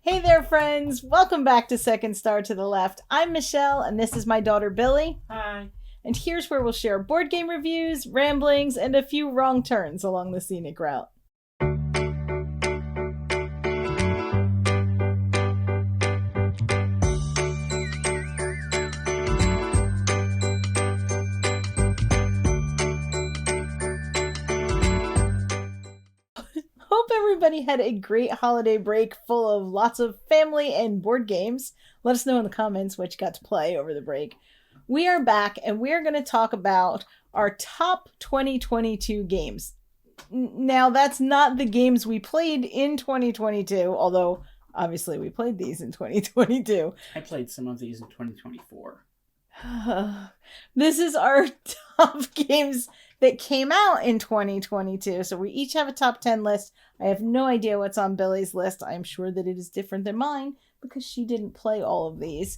Hey there, friends! Welcome back to Second Star to the Left. I'm Michelle, and this is my daughter, Billie. Hi. And here's where we'll share board game reviews, ramblings, and a few wrong turns along the scenic route. Hope everybody had a great holiday break full of lots of family and board games. Let us know in the comments what you got to play over the break. We are back and we are going to talk about our top 2022 games. Now, that's not the games we played in 2022, although obviously we played these in 2022. I played some of these in 2024. This is our top games that came out in 2022. So we each have a top 10 list. I have no idea what's on Billie's list. I am sure that it is different than mine because she didn't play all of these.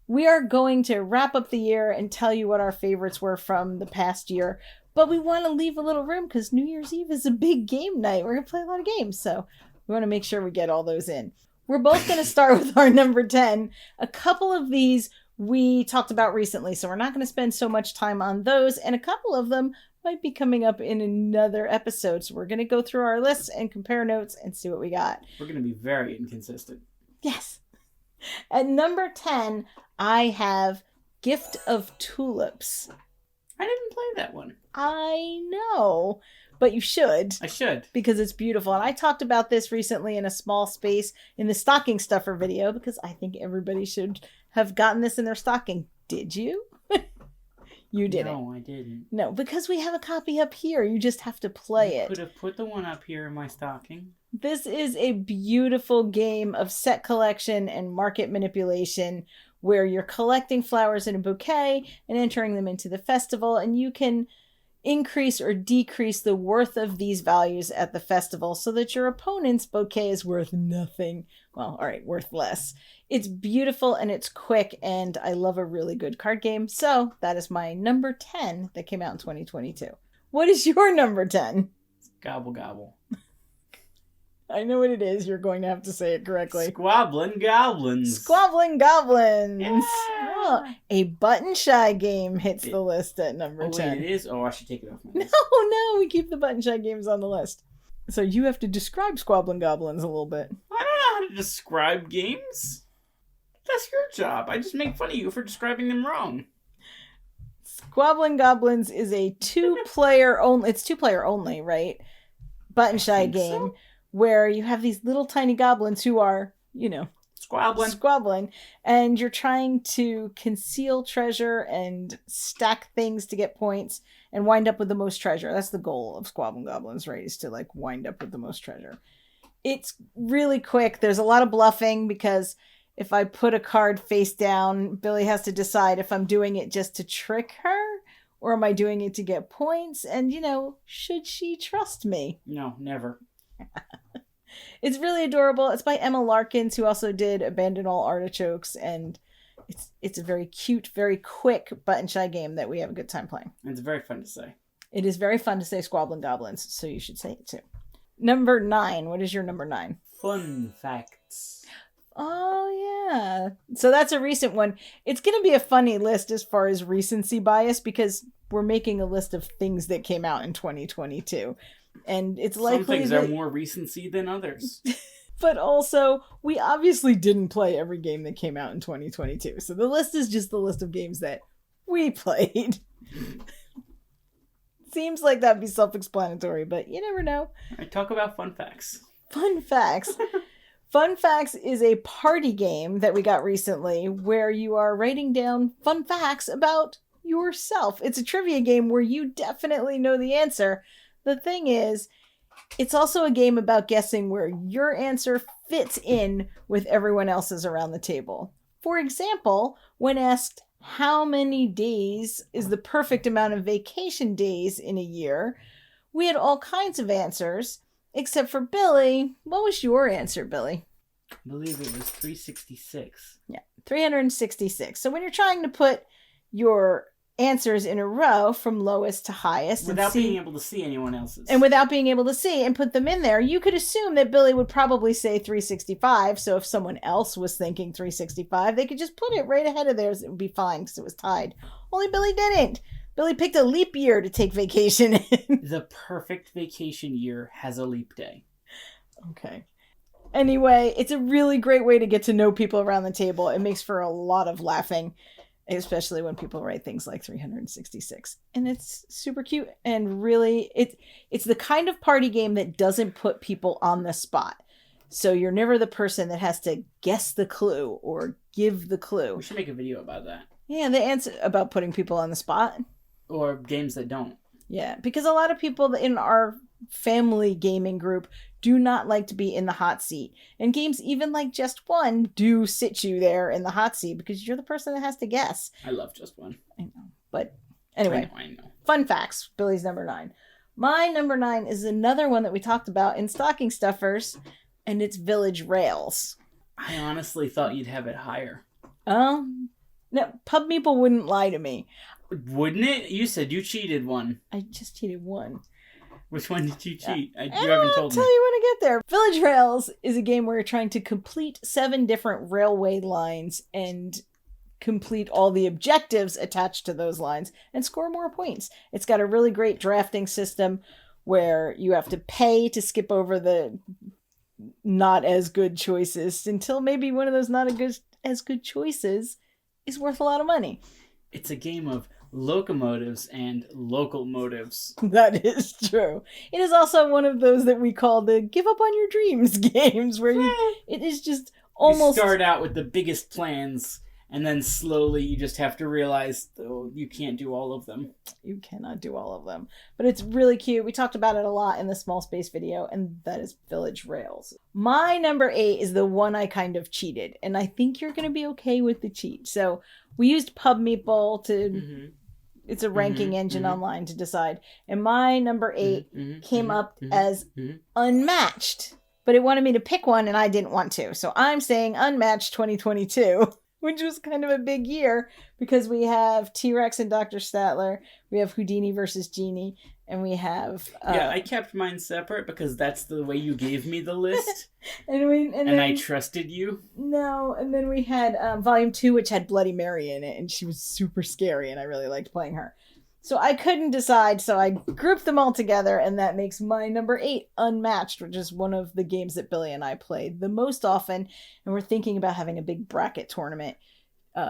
We are going to wrap up the year and tell you what our favorites were from the past year. But we want to leave a little room because New Year's Eve is a big game night. We're going to play a lot of games. So we want to make sure we get all those in. We're both going to start with our number 10. A couple of these we talked about recently, so we're not going to spend so much time on those. And a couple of them might be coming up in another episode. So we're going to go through our lists and compare notes and see what we got. We're going to be very inconsistent. Yes. At number 10, I have Gift of Tulips. I didn't play that one. I know, but you should. I should. Because it's beautiful. And I talked about this recently in a small space in the stocking stuffer video because I think everybody should have gotten this in their stocking. Did you? You didn't. No, I didn't. No, because we have a copy up here. You just have to play it. I could have put the one up here in my stocking. This is a beautiful game of set collection and market manipulation where you're collecting flowers in a bouquet and entering them into the festival, and you can increase or decrease the worth of these values at the festival so that your opponent's bouquet is worth nothing. Well, all right, worth less. It's beautiful and it's quick, and I love a really good card game. So that is my number 10 that came out in 2022. What is your number 10? Gobble gobble. I know what it is. You're going to have to say it correctly. Squabbling Goblins. Squabbling Goblins. Yeah. Oh, a button shy game hits the list at number 10. Wait, it is? Oh, I should take it off my list. No, we keep the button shy games on the list. So you have to describe Squabbling Goblins a little bit. I don't know how to describe games. That's your job. I just make fun of you for describing them wrong. Squabbling Goblins is a two-player only. It's two-player only, right? Button shy game. So? Where you have these little tiny goblins who are, squabbling, and you're trying to conceal treasure and stack things to get points and wind up with the most treasure. That's the goal of Squabbling Goblins, right? Is to wind up with the most treasure. It's really quick. There's a lot of bluffing because if I put a card face down, Billie has to decide if I'm doing it just to trick her or am I doing it to get points? And, should she trust me? No, never. It's really adorable. It's by Emma Larkins, who also did Abandon All Artichokes, and it's a very cute, very quick button shy game that we have a good time playing. It's very fun to say. It is very fun to say Squabbling Goblins, so you should say it too. Number 9. What is your number 9? Fun facts. Oh, yeah. So that's a recent one. It's going to be a funny list as far as recency bias because we're making a list of things that came out in 2022. And it's likely some things are more recency than others. But also, we obviously didn't play every game that came out in 2022. So the list is just the list of games that we played. Seems like that'd be self-explanatory, but you never know. I talk about fun facts. Fun facts. Fun Facts is a party game that we got recently where you are writing down fun facts about yourself. It's a trivia game where you definitely know the answer. The thing is, it's also a game about guessing where your answer fits in with everyone else's around the table. For example, when asked how many days is the perfect amount of vacation days in a year, we had all kinds of answers, except for Billie. What was your answer, Billie? I believe it was 366. Yeah, 366. So when you're trying to put your answers in a row from lowest to highest. Without being able to see anyone else's. And without being able to see and put them in there, you could assume that Billy would probably say 365. So if someone else was thinking 365, they could just put it right ahead of theirs. It would be fine because it was tied. Only Billy didn't. Billy picked a leap year to take vacation in. The perfect vacation year has a leap day. Okay. Anyway, it's a really great way to get to know people around the table. It makes for a lot of laughing, especially when people write things like 366. And it's super cute and really, it's the kind of party game that doesn't put people on the spot. So you're never the person that has to guess the clue or give the clue. We should make a video about that. Yeah, the answer about putting people on the spot. Or games that don't. Yeah, because a lot of people in our family gaming group do not like to be in the hot seat. And games even like Just One do sit you there in the hot seat because you're the person that has to guess. I love Just One. I know. But anyway, I know. Fun facts. Billy's number 9. My number 9 is another one that we talked about in Stocking Stuffers, and it's Village Rails. I honestly thought you'd have it higher. No, Pub Meeple wouldn't lie to me. Wouldn't it? You said you cheated one. I just cheated one. Which one did you cheat? You I'll haven't told me. tell you when I get there. Village Rails is a game where you're trying to complete 7 different railway lines and complete all the objectives attached to those lines and score more points. It's got a really great drafting system where you have to pay to skip over the not as good choices until maybe one of those not as good choices is worth a lot of money. It's a game of locomotives and local motives. That is true. It is also one of those that we call the give up on your dreams games where it is just almost... You start out with the biggest plans and then slowly you just have to realize, oh, you can't do all of them. You cannot do all of them. But it's really cute. We talked about it a lot in the Small Space video, and that is Village Rails. My number 8 is the one I kind of cheated, and I think you're going to be okay with the cheat. So we used Pub Meeple to... Mm-hmm. It's a ranking engine online to decide. And my number 8 came up as Unmatched. But it wanted me to pick one, and I didn't want to. So I'm saying Unmatched 2022. Which was kind of a big year because we have T-Rex and Dr. Statler, we have Houdini versus Genie, and we have... yeah, I kept mine separate because that's the way you gave me the list. and then, I trusted you. No, and then we had Volume 2, which had Bloody Mary in it, and she was super scary, and I really liked playing her. So I couldn't decide, so I grouped them all together, and that makes my number 8 Unmatched, which is one of the games that Billy and I played the most often, and we're thinking about having a big bracket tournament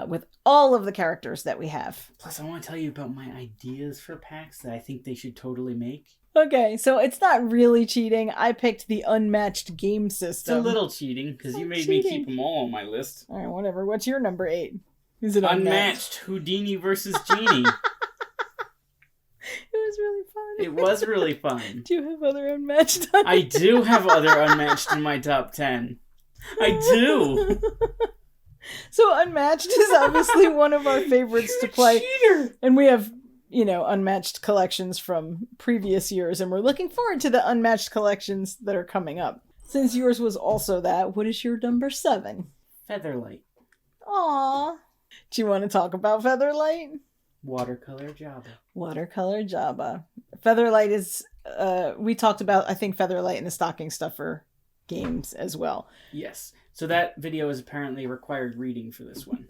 with all of the characters that we have. Plus, I want to tell you about my ideas for packs that I think they should totally make. Okay, so it's not really cheating. I picked the Unmatched game system. It's a little cheating, because you made me keep them all on my list. All right, whatever. What's your number 8? Is it Unmatched Houdini versus Genie. It was really fun. It was really fun. Do you have other Unmatched? I do have other Unmatched in my top 10. I do. So Unmatched is obviously one of our favorites to play. Cheater. And we have, Unmatched collections from previous years. And we're looking forward to the Unmatched collections that are coming up. Since yours was also that, what is your number 7? Featherlight. Aww. Do you want to talk about Featherlight? Watercolor Java. Watercolor Java. Featherlight is, we talked about, I think, Featherlight in the Stocking Stuffer games as well. Yes. So that video is apparently required reading for this one.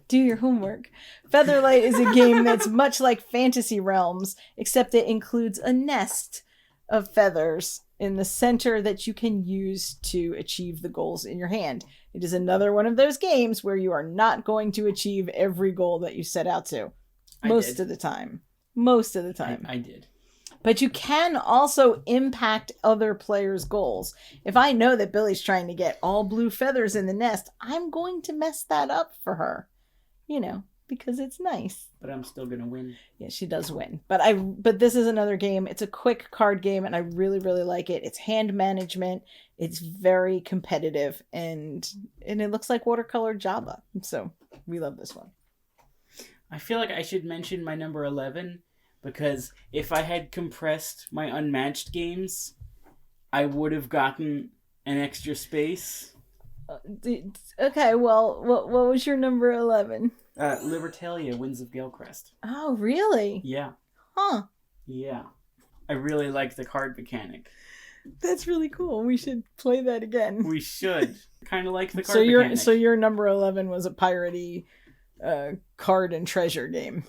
Do your homework. Featherlight is a game that's much like Fantasy Realms, except it includes a nest of feathers in the center that you can use to achieve the goals in your hand. It is another one of those games where you are not going to achieve every goal that you set out to. Most of the time. I did. But you can also impact other players' goals. If I know that Billy's trying to get all blue feathers in the nest, I'm going to mess that up for her. Because it's nice. But I'm still going to win. Yeah, she does win. But this is another game. It's a quick card game, and I really, really like it. It's hand management. It's very competitive, and it looks like watercolor Java. So we love this one. I feel like I should mention my number 11, because if I had compressed my Unmatched games, I would have gotten an extra space. Okay, well, what was your number 11? Libertalia, Winds of Galecrest. Oh, really? Yeah. Huh. Yeah. I really like the card mechanic. That's really cool. We should play that again. We should. Kind of like the card mechanic. So your number 11 was a piratey card and treasure game.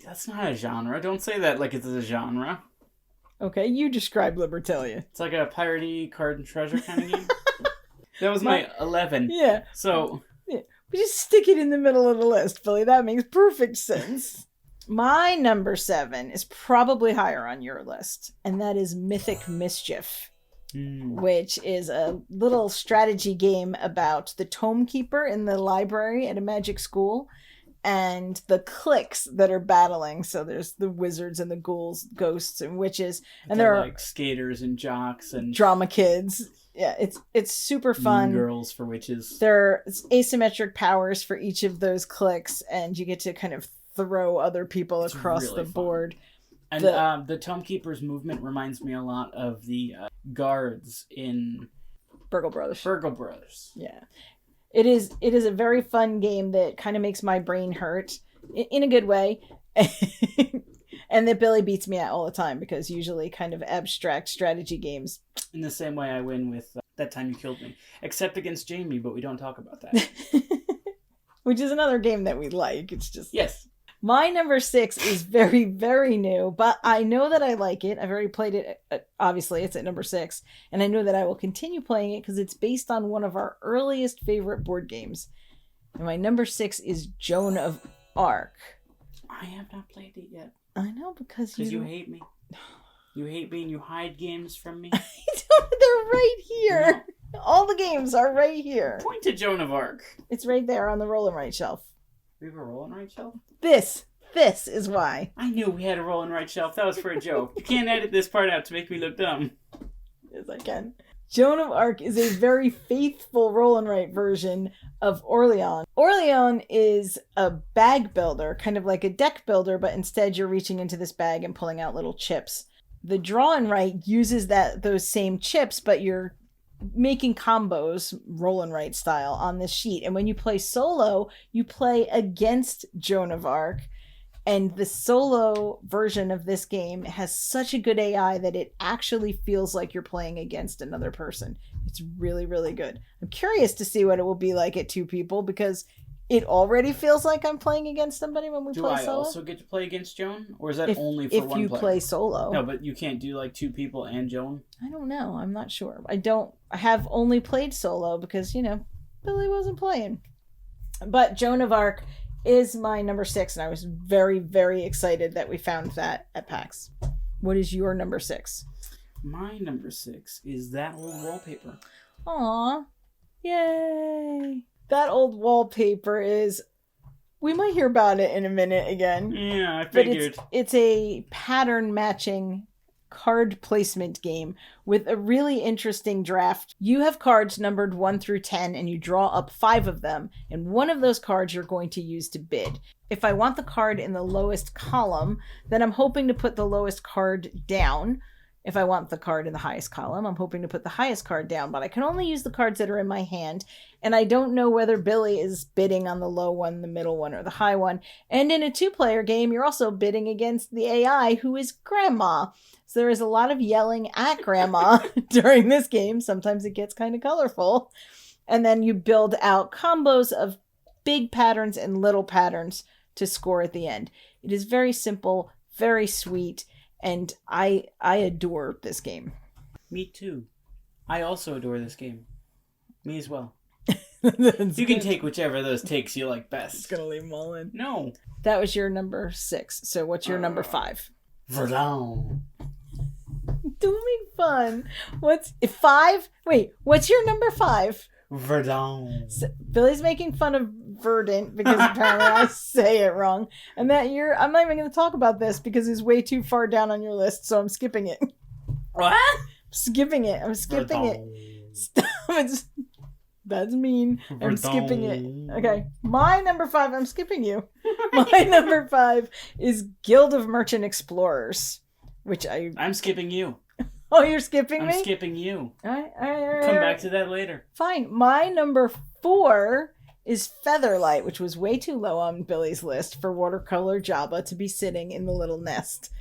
That's not a genre. Don't say that like it's a genre. Okay, you describe Libertalia. It's like a piratey card and treasure kind of game. That was my 11. Yeah. So... Yeah. We just stick it in the middle of the list, Billy. That makes perfect sense. My number 7 is probably higher on your list, and that is Mythic Mischief, which is a little strategy game about the tome keeper in the library at a magic school and the cliques that are battling. So there's the wizards and the ghouls, ghosts and witches, and there are like skaters and jocks and drama kids. Yeah, it's super fun. Mean girls for witches. There are asymmetric powers for each of those cliques, and you get to kind of throw other people across really the board. And the Tome Keeper's movement reminds me a lot of the guards in Burgle Brothers. Yeah. It is a very fun game that kind of makes my brain hurt in a good way. And that Billy beats me at all the time, because usually kind of abstract strategy games. In the same way I win with That Time You Killed Me. Except against Jamie, but we don't talk about that. Which is another game that we like. It's just... Yes. My number 6 is very, very new, but I know that I like it. I've already played it. Obviously, it's at number 6. And I know that I will continue playing it because it's based on one of our earliest favorite board games. And my number 6 is Joan of Arc. I have not played it yet. I know, because you hate me. You hate me and you hide games from me. I don't. They're right here. No. All the games are right here. Point to Joan of Arc. It's right there on the roll and write shelf. We have a roll and write shelf? This is why. I knew we had a roll and write shelf. That was for a joke. You can't edit this part out to make me look dumb. Yes, I can. Joan of Arc is a very faithful roll and write version of Orleans. Orleans is a bag builder, kind of like a deck builder, but instead you're reaching into this bag and pulling out little chips. The draw and write uses those same chips, but you're making combos, roll and write style, on this sheet. And when you play solo, you play against Joan of Arc. And the solo version of this game has such a good AI that it actually feels like you're playing against another person. It's really, really good. I'm curious to see what it will be like at 2 people, because it already feels like I'm playing against somebody when we play solo. Do I also get to play against Joan? Or is that only for one player? If you play solo. No, but you can't do like 2 people and Joan? I don't know. I'm not sure. I have only played solo because, Billy wasn't playing. But Joan of Arc is my number 6, and I was very, very excited that we found that at PAX. What is your number 6? My number 6 is That Old Wallpaper. Aw. Yay. That Old Wallpaper is... We might hear about it in a minute again. Yeah, I figured. But it's a pattern matching card placement game with a really interesting draft. You have cards numbered 1 through 10, and you draw up 5 of them, and one of those cards you're going to use to bid. If I want the card in the lowest column, then I'm hoping to put the lowest card down. If I want the card in the highest column, I'm hoping to put the highest card down, but I can only use the cards that are in my hand, and I don't know whether Billy is bidding on the low one, the middle one, or the high one. And in a 2-player game, you're also bidding against the AI, who is Grandma. So there is a lot of yelling at Grandma during this game. Sometimes it gets kind of colorful. And then you build out combos of big patterns and little patterns to score at the end. It is very simple, very sweet, and I adore this game. Me too. I also adore this game. Me as well. You can take whichever of those takes you like best. Just gonna leave them all in. No. That was your number 6. So what's your number 5? Verdun. Don't make fun. What's 5? Wait, what's your number 5? Verdun. So, Billy's making fun of Verdant because apparently I say it wrong. And that I'm not even going to talk about this because it's way too far down on your list, so I'm skipping it. What? I'm skipping it. Stop. That's mean. I'm skipping it. Okay. My number 5, I'm skipping you. My number 5 is Guild of Merchant Explorers, which I'm skipping you. Oh, you're skipping I'm me? skipping you. All right. Come back to that later. Fine. My number 4 is Featherlight, which was way too low on Billy's list for watercolor Jabba to be sitting in the little nest.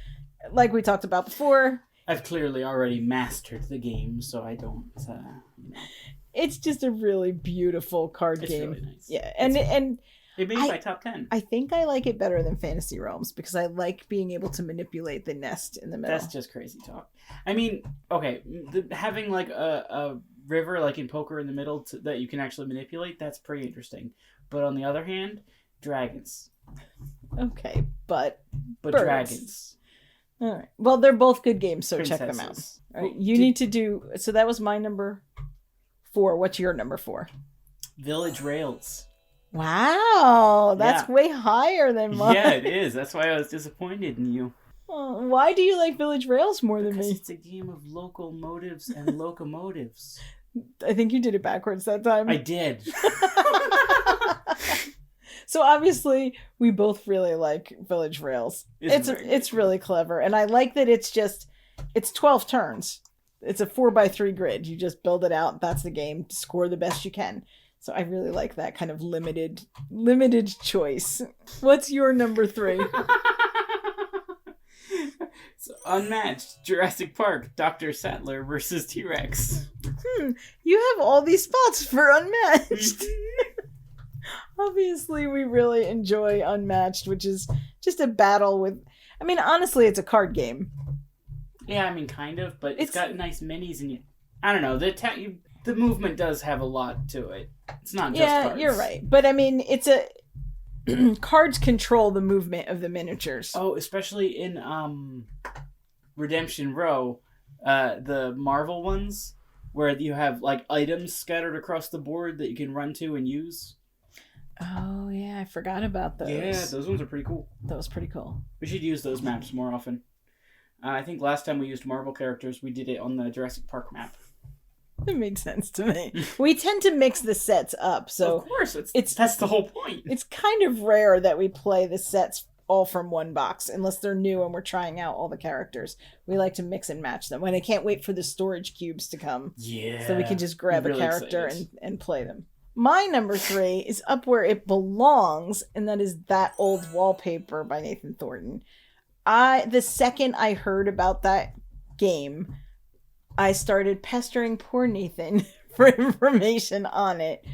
Like we talked about before. I've clearly already mastered the game, so I don't, It's just a really beautiful card game. Really nice. Yeah, and it made my top 10. I think I like it better than Fantasy Realms because I like being able to manipulate the nest in the middle. That's just crazy talk. I mean, okay, having like a river like in poker in the middle that you can actually manipulate, that's pretty interesting. But on the other hand, dragons. Okay, but birds. Dragons. All right. Well, they're both good games, so check them out. All right. You need to do. So that was my number 4. What's your number 4? Village Rails. Wow, that's way higher than mine. Yeah, it is. That's why I was disappointed in you. Why do you like Village Rails more than me? It's a game of local motives and locomotives. I think you did it backwards that time. I did. So obviously, we both really like Village Rails. It's really clever, and I like that it's 12 turns. It's a 4x3 grid. You just build it out. That's the game. Score the best you can. So I really like that kind of limited choice. What's your number 3? It's Unmatched, Jurassic Park, Dr. Sattler versus T-Rex. You have all these spots for Unmatched. Obviously, we really enjoy Unmatched, which is just a battle with... I mean, honestly, it's a card game. Yeah, I mean, kind of, but it's got nice minis, and I don't know, the movement does have a lot to it. It's not just cards. Yeah, you're right. But, I mean, it's cards control the movement of the miniatures. Oh, especially in Redemption Row, the Marvel ones, where you have, like, items scattered across the board that you can run to and use. Oh, yeah, I forgot about those. Yeah, those ones are pretty cool. That was pretty cool. We should use those maps more often. I think last time we used Marvel characters, we did it on the Jurassic Park map. It made sense to me. We tend to mix the sets up, so... Of course, that's the whole point. It's kind of rare that we play the sets all from one box, unless they're new and we're trying out all the characters. We like to mix and match them. And I can't wait for the storage cubes to come. Yeah. So we can just grab a character and play them. My number 3 is up where it belongs, and that is That Old Wallpaper by Nathan Thornton. The second I heard about that game, I started pestering poor Nathan for information on it.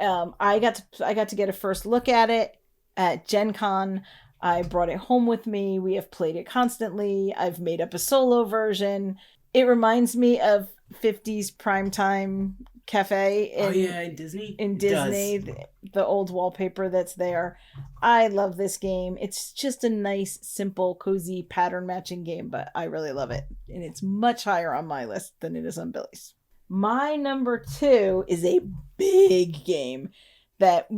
I got to get a first look at it at Gen Con. I brought it home with me. We have played it constantly. I've made up a solo version. It reminds me of 50s primetime cafe in Disney. The old wallpaper that's there. I love this game. It's just a nice, simple, cozy pattern matching game, but I really love it, and it's much higher on my list than it is on Billy's. My number 2 is a big game that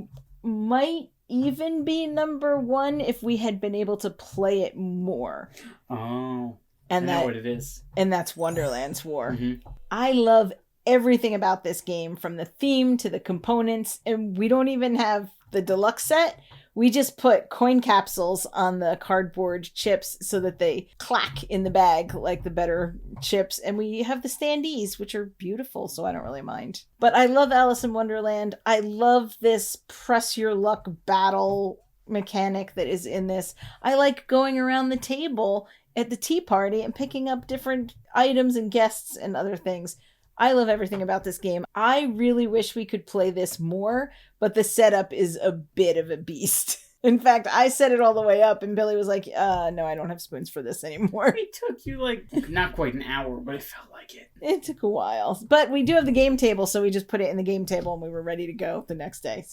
might even be number 1 if we had been able to play it more. Oh, and I know what it is. And that's Wonderland's War. Mm-hmm. I love everything about this game, from the theme to the components, and we don't even have the deluxe set. We just put coin capsules on the cardboard chips so that they clack in the bag like the better chips, and we have the standees, which are beautiful, so I don't really mind. But I love Alice in Wonderland. I love this press your luck battle mechanic that is in this. I like going around the table at the tea party and picking up different items and guests and other things. I love everything about this game. I really wish we could play this more, but the setup is a bit of a beast. In fact, I set it all the way up and Billy was like, no, I don't have spoons for this anymore. It took you not quite an hour, but it felt like it. It took a while. But we do have the game table, so we just put it in the game table and we were ready to go the next day.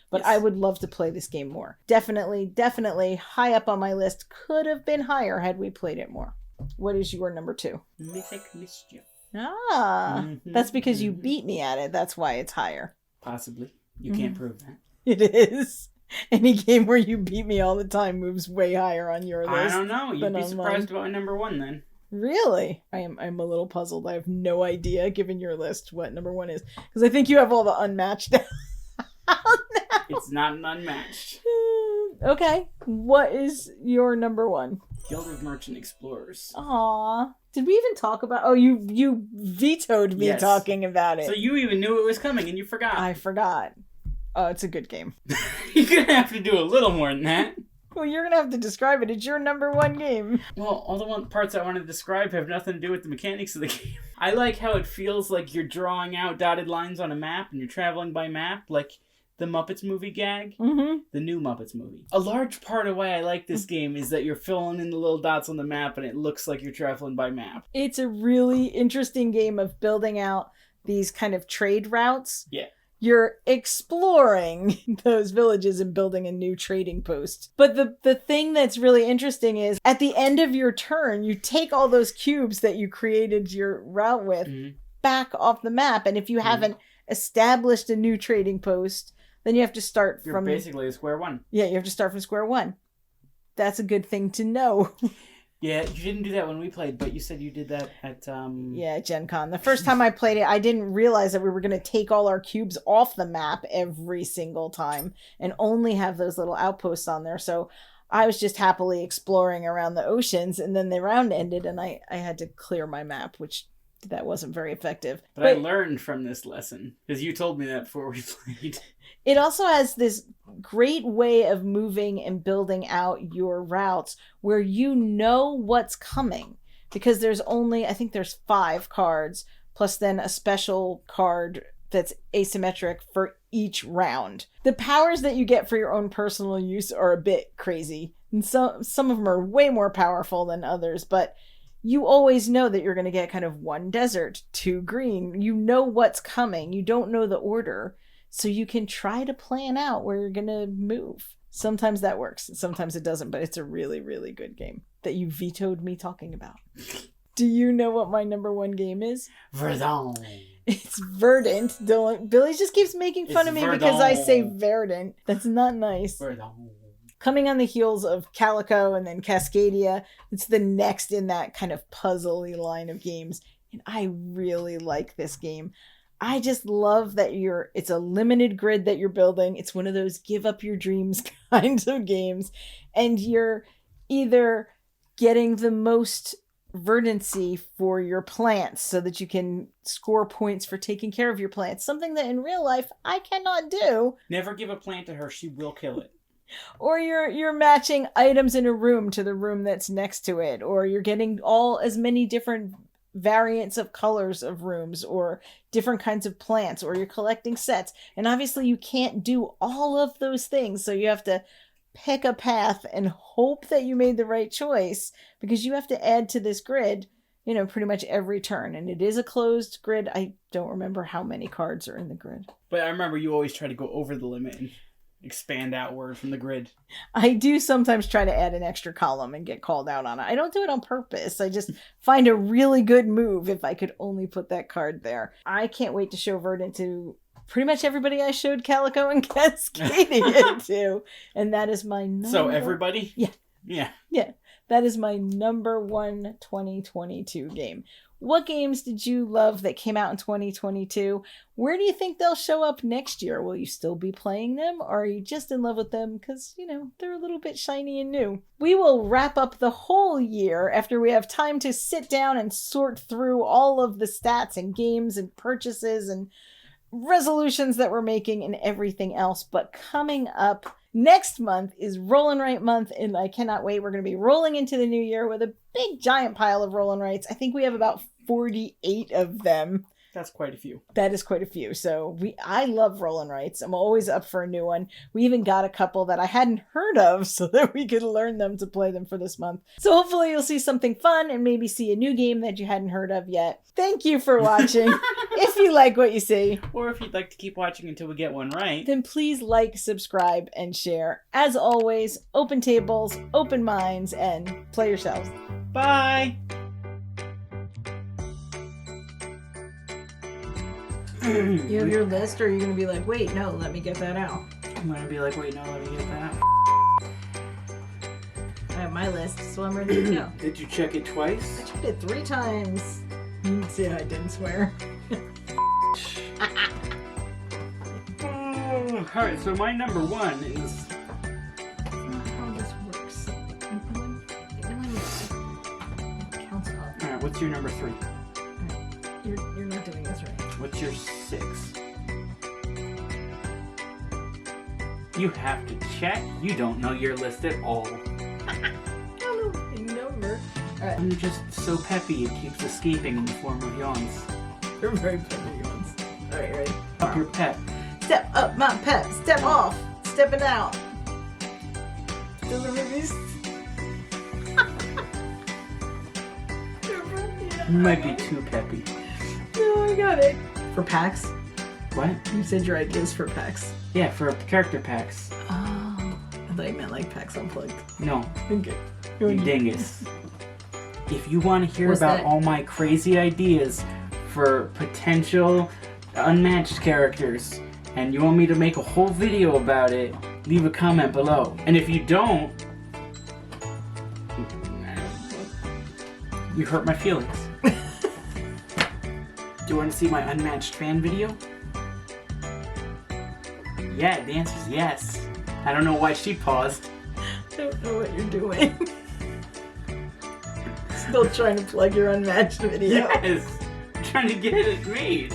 But yes. I would love to play this game more. Definitely high up on my list. Could have been higher had we played it more. What is your number 2? Mythic Mischief. That's because you beat me at it. That's why it's higher. Possibly. You can't prove that. It is. Any game where you beat me all the time moves way higher on your list. I don't know. You'd be surprised about number 1 then. Really? I'm a little puzzled. I have no idea, given your list, what number 1 is. Because I think you have all the unmatched out now. It's not an unmatched. Okay. What is your number 1? Guild of Merchant Explorers. Aw. Did we even talk about... Oh, you vetoed me talking about it. So you even knew it was coming and you forgot. I forgot. Oh, it's a good game. You're going to have to do a little more than that. Well, you're going to have to describe it. It's your number one game. Well, all the parts I want to describe have nothing to do with the mechanics of the game. I like how it feels like you're drawing out dotted lines on a map and you're traveling by map, like the Muppets movie gag. Mm-hmm. The new Muppets movie. A large part of why I like this game is that you're filling in the little dots on the map and it looks like you're traveling by map. It's a really interesting game of building out these kind of trade routes. Yeah. You're exploring those villages and building a new trading post. But the thing that's really interesting is at the end of your turn, you take all those cubes that you created your route with back off the map. And if you haven't established a new trading post, then you have to start You're basically at square one. Yeah, you have to start from square one. That's a good thing to know. Yeah, you didn't do that when we played, but you said you did that at... Yeah, Gen Con. The first time I played it, I didn't realize that we were going to take all our cubes off the map every single time and only have those little outposts on there. So I was just happily exploring around the oceans, and then the round ended, and I had to clear my map, which that wasn't very effective. But I learned from this lesson, because you told me that before we played. It also has this great way of moving and building out your routes where you know what's coming. Because there's only, I think there's 5 cards, plus then a special card that's asymmetric for each round. The powers that you get for your own personal use are a bit crazy. And some of them are way more powerful than others, but you always know that you're going to get kind of 1 desert, 2 green. You know what's coming. You don't know the order. So you can try to plan out where you're going to move. Sometimes that works. Sometimes it doesn't, but it's a really, really good game that you vetoed me talking about. Do you know what my number one game is? Verdant. It's Verdant. Billy just keeps making fun of me because I say Verdant. That's not nice. Verdant. Coming on the heels of Calico and then Cascadia, it's the next in that kind of puzzly line of games. And I really like this game. I just love that it's a limited grid that you're building. It's one of those give up your dreams kinds of games. And you're either getting the most verdancy for your plants so that you can score points for taking care of your plants. Something that in real life I cannot do. Never give a plant to her. She will kill it. Or you're matching items in a room to the room that's next to it. Or you're getting as many different variants of colors of rooms or different kinds of plants, or you're collecting sets. And obviously you can't do all of those things. So you have to pick a path and hope that you made the right choice, because you have to add to this grid, pretty much every turn. And it is a closed grid. I don't remember how many cards are in the grid. But I remember you always try to go over the limit and expand outward from the grid. I do sometimes try to add an extra column and get called out on it. I don't do it on purpose. I just find a really good move if I could only put that card there. I can't wait to show Verdant to pretty much everybody I showed Calico and Cascadia to. And that is my number... So everybody? Yeah. Yeah. Yeah. That is my number one 2022 game. What games did you love that came out in 2022? Where do you think they'll show up next year? Will you still be playing them? Or are you just in love with them because, they're a little bit shiny and new? We will wrap up the whole year after we have time to sit down and sort through all of the stats and games and purchases and resolutions that we're making and everything else. But coming up next month is Rollin' Right month, and I cannot wait. We're going to be rolling into the new year with a big giant pile of Rollin' Rights. I think we have about 48 of them. That's quite a few. That is quite a few. So I love Rollin' Rights. I'm always up for a new one. We even got a couple that I hadn't heard of so that we could learn them to play them for this month. So hopefully you'll see something fun and maybe see a new game that you hadn't heard of yet. Thank you for watching. If you like what you see, or if you'd like to keep watching until we get one right, then please like, subscribe, and share. As always, open tables, open minds, and play yourselves. Bye! You have your list, or are you going to be like, wait, no, let me get that out? I'm going to be like, wait, no, let me get that. I have my list, so I'm ready to go. Did you check it twice? I checked it 3 times. You can see I didn't swear. Alright, so my number one is... That's not how this works. It only Alright, what's your number 3? You're not doing this right. What's your 6? You have to check. You don't know your list at all. I don't know the number. Alright. You're just so peppy, it keeps escaping in the form of yawns. You're very peppy ones. Alright, ready? Up your pep. Step up my pep. Step off. Stepping out. Doesn't make me... You might be too peppy. No, I got it. For packs? What? You said your ideas for packs. Yeah, for character packs. Oh. I thought you meant like packs unplugged. No. Okay. You dingus. If you want to hear What's about that? all my crazy ideas for potential unmatched characters, and you want me to make a whole video about it, leave a comment below. And if you don't, you hurt my feelings. Do you want to see my unmatched fan video? Yeah, the answer's yes. I don't know why she paused. I don't know what you're doing. Still trying to plug your unmatched video. Yes! I'm trying to get it made.